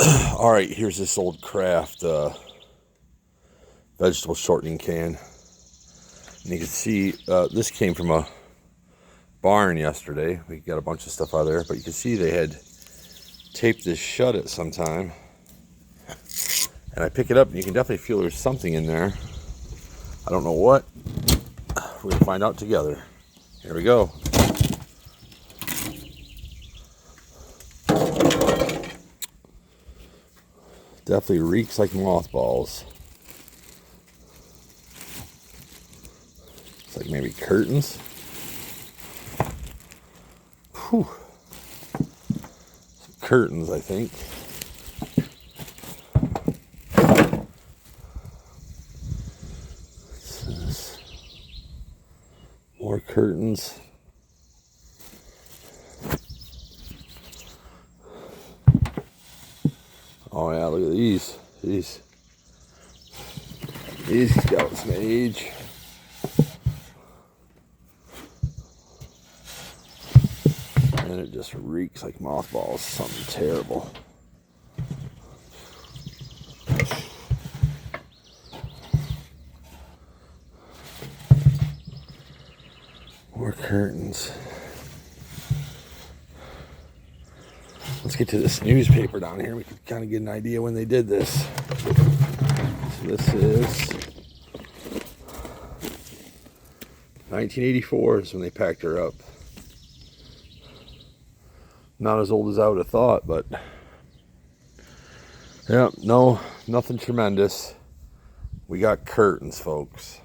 All right, here's this old Kraft vegetable shortening can. And you can see this came from a barn yesterday. We got a bunch of stuff out of there, but you can see they had taped this shut at some time. And I pick it up and you can definitely feel there's something in there. I don't know what. We're going to find out together. Here we go. Definitely reeks like mothballs. It's like maybe curtains. Whew. Some curtains, I think. More curtains. Oh yeah, look at these. These got some age. And it just reeks like mothballs. Something terrible. More curtains. Let's get to this newspaper down here. We can kind of get an idea when they did this. So this is 1984 is when they packed her up. Not as old as I would have thought, but yeah, no, nothing tremendous. We got curtains, folks.